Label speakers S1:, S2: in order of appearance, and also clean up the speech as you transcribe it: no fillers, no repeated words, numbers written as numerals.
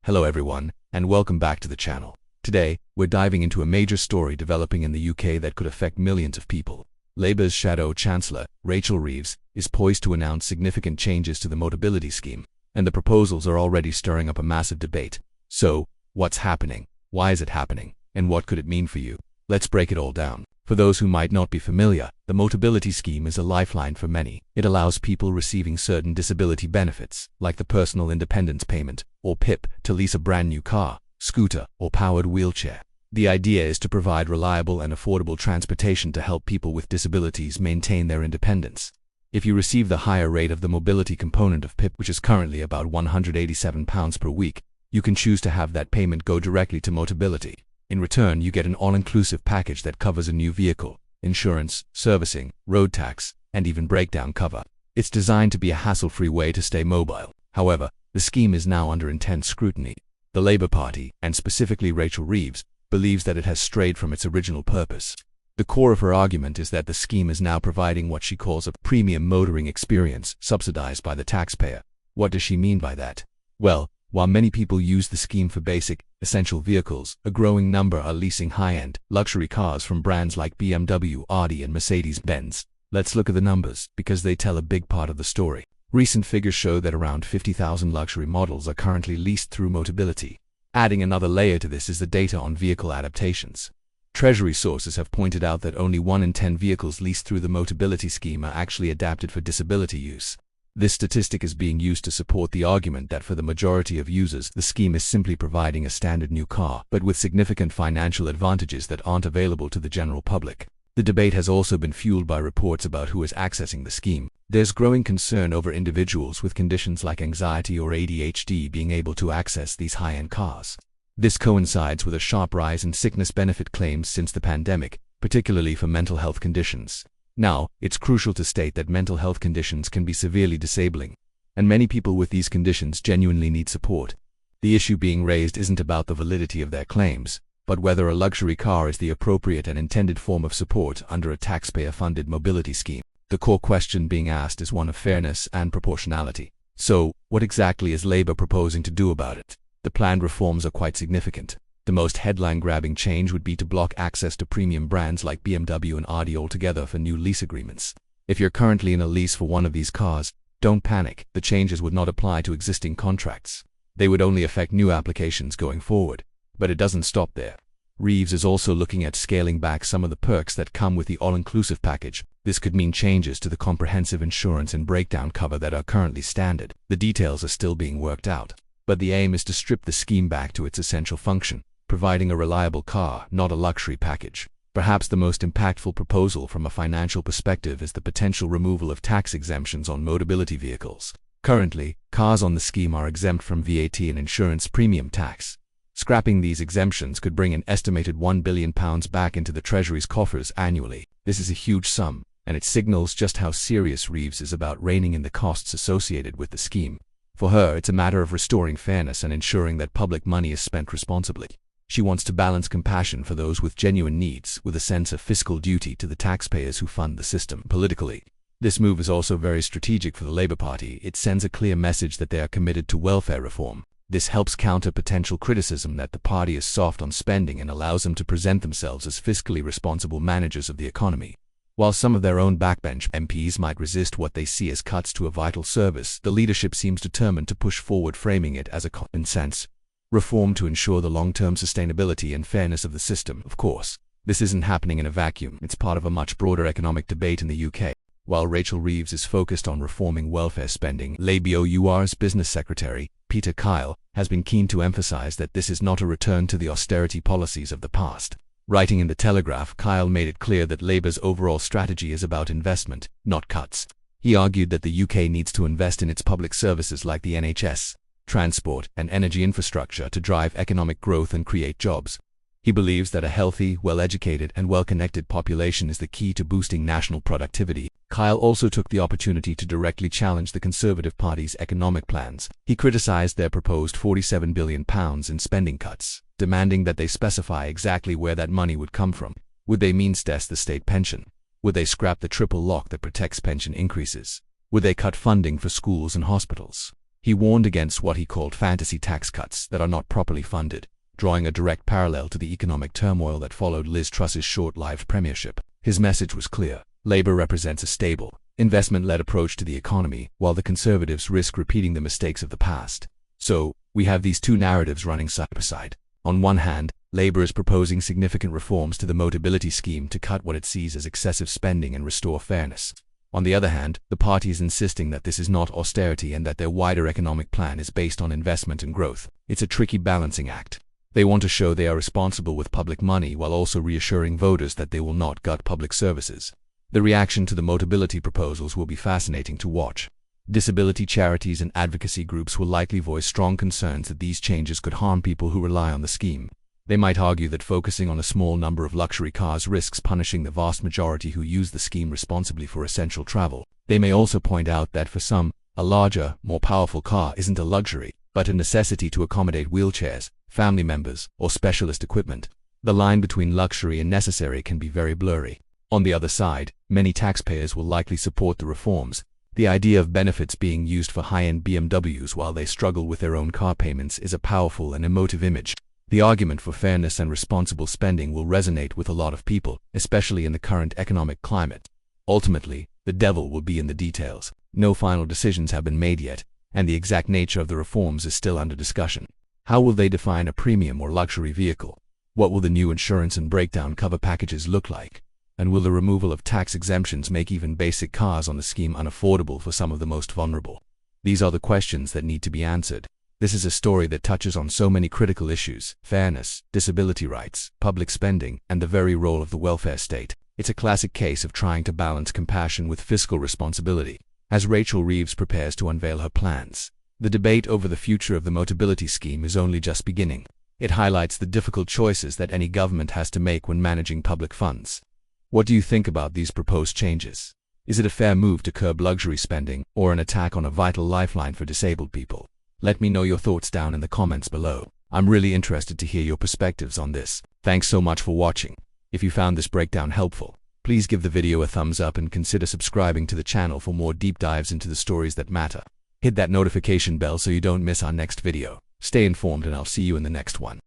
S1: Hello everyone, and welcome back to the channel. Today, we're diving into a major story developing in the UK that could affect millions of people. Labour's shadow Chancellor, Rachel Reeves, is poised to announce significant changes to the Motability scheme, and the proposals are already stirring up a massive debate. So, what's happening? Why is it happening? And what could it mean for you? Let's break it all down. For those who might not be familiar, the Motability scheme is a lifeline for many. It allows people receiving certain disability benefits, like the Personal Independence Payment, or PIP, to lease a brand new car, scooter, or powered wheelchair. The idea is to provide reliable and affordable transportation to help people with disabilities maintain their independence. If you receive the higher rate of the mobility component of PIP, which is currently about £187 per week, you can choose to have that payment go directly to Motability. In return, you get an all-inclusive package that covers a new vehicle, insurance, servicing, road tax, and even breakdown cover. It's designed to be a hassle-free way to stay mobile. However, the scheme is now under intense scrutiny. The Labour Party, and specifically Rachel Reeves, believes that it has strayed from its original purpose. The core of her argument is that the scheme is now providing what she calls a premium motoring experience subsidized by the taxpayer. What does she mean by that? Well, while many people use the scheme for basic, essential vehicles, a growing number are leasing high-end, luxury cars from brands like BMW, Audi, and Mercedes-Benz. Let's look at the numbers, because they tell a big part of the story. Recent figures show that around 50,000 luxury models are currently leased through Motability. Adding another layer to this is the data on vehicle adaptations. Treasury sources have pointed out that only 1 in 10 vehicles leased through the Motability scheme are actually adapted for disability use. This statistic is being used to support the argument that for the majority of users, the scheme is simply providing a standard new car, but with significant financial advantages that aren't available to the general public. The debate has also been fueled by reports about who is accessing the scheme. There's growing concern over individuals with conditions like anxiety or ADHD being able to access these high-end cars. This coincides with a sharp rise in sickness benefit claims since the pandemic, particularly for mental health conditions. Now, it's crucial to state that mental health conditions can be severely disabling, and many people with these conditions genuinely need support. The issue being raised isn't about the validity of their claims, but whether a luxury car is the appropriate and intended form of support under a taxpayer-funded mobility scheme. The core question being asked is one of fairness and proportionality. So, what exactly is Labour proposing to do about it? The planned reforms are quite significant. The most headline-grabbing change would be to block access to premium brands like BMW and Audi altogether for new lease agreements. If you're currently in a lease for one of these cars, don't panic. The changes would not apply to existing contracts. They would only affect new applications going forward. But it doesn't stop there. Reeves is also looking at scaling back some of the perks that come with the all-inclusive package. This could mean changes to the comprehensive insurance and breakdown cover that are currently standard. The details are still being worked out. But the aim is to strip the scheme back to its essential function, providing a reliable car, not a luxury package. Perhaps the most impactful proposal from a financial perspective is the potential removal of tax exemptions on Motability vehicles. Currently, cars on the scheme are exempt from VAT and insurance premium tax. Scrapping these exemptions could bring an estimated £1 billion back into the Treasury's coffers annually. This is a huge sum, and it signals just how serious Reeves is about reining in the costs associated with the scheme. For her, it's a matter of restoring fairness and ensuring that public money is spent responsibly. She wants to balance compassion for those with genuine needs with a sense of fiscal duty to the taxpayers who fund the system. Politically, this move is also very strategic for the Labour Party. It sends a clear message that they are committed to welfare reform. This helps counter potential criticism that the party is soft on spending and allows them to present themselves as fiscally responsible managers of the economy. While some of their own backbench MPs might resist what they see as cuts to a vital service, the leadership seems determined to push forward, framing it as a common sense reform to ensure the long-term sustainability and fairness of the system. Of course, this isn't happening in a vacuum. It's part of a much broader economic debate in the UK. While Rachel Reeves is focused on reforming welfare spending, Labour's Business Secretary, Peter Kyle, has been keen to emphasize that this is not a return to the austerity policies of the past. Writing in The Telegraph, Kyle made it clear that Labour's overall strategy is about investment, not cuts. He argued that the UK needs to invest in its public services like the NHS, transport, and energy infrastructure to drive economic growth and create jobs. He believes that a healthy, well-educated, and well-connected population is the key to boosting national productivity. Kyle also took the opportunity to directly challenge the Conservative Party's economic plans. He criticised their proposed £47 billion in spending cuts, demanding that they specify exactly where that money would come from. Would they means-test the state pension? Would they scrap the triple lock that protects pension increases? Would they cut funding for schools and hospitals? He warned against what he called fantasy tax cuts that are not properly funded, drawing a direct parallel to the economic turmoil that followed Liz Truss's short-lived premiership. His message was clear. Labour represents a stable, investment-led approach to the economy, while the Conservatives risk repeating the mistakes of the past. So, we have these two narratives running side by side. On one hand, Labour is proposing significant reforms to the Motability scheme to cut what it sees as excessive spending and restore fairness. On the other hand, the party is insisting that this is not austerity and that their wider economic plan is based on investment and growth. It's a tricky balancing act. They want to show they are responsible with public money while also reassuring voters that they will not gut public services. The reaction to the Motability proposals will be fascinating to watch. Disability charities and advocacy groups will likely voice strong concerns that these changes could harm people who rely on the scheme. They might argue that focusing on a small number of luxury cars risks punishing the vast majority who use the scheme responsibly for essential travel. They may also point out that for some, a larger, more powerful car isn't a luxury, but a necessity to accommodate wheelchairs, family members, or specialist equipment. The line between luxury and necessary can be very blurry. On the other side, many taxpayers will likely support the reforms. The idea of benefits being used for high-end BMWs while they struggle with their own car payments is a powerful and emotive image. The argument for fairness and responsible spending will resonate with a lot of people, especially in the current economic climate. Ultimately, the devil will be in the details. No final decisions have been made yet, and the exact nature of the reforms is still under discussion. How will they define a premium or luxury vehicle? What will the new insurance and breakdown cover packages look like? And will the removal of tax exemptions make even basic cars on the scheme unaffordable for some of the most vulnerable? These are the questions that need to be answered. This is a story that touches on so many critical issues: fairness, disability rights, public spending, and the very role of the welfare state. It's a classic case of trying to balance compassion with fiscal responsibility. As Rachel Reeves prepares to unveil her plans, the debate over the future of the Motability scheme is only just beginning. It highlights the difficult choices that any government has to make when managing public funds. What do you think about these proposed changes? Is it a fair move to curb luxury spending, or an attack on a vital lifeline for disabled people? Let me know your thoughts down in the comments below. I'm really interested to hear your perspectives on this. Thanks so much for watching. If you found this breakdown helpful, please give the video a thumbs up and consider subscribing to the channel for more deep dives into the stories that matter. Hit that notification bell so you don't miss our next video. Stay informed and I'll see you in the next one.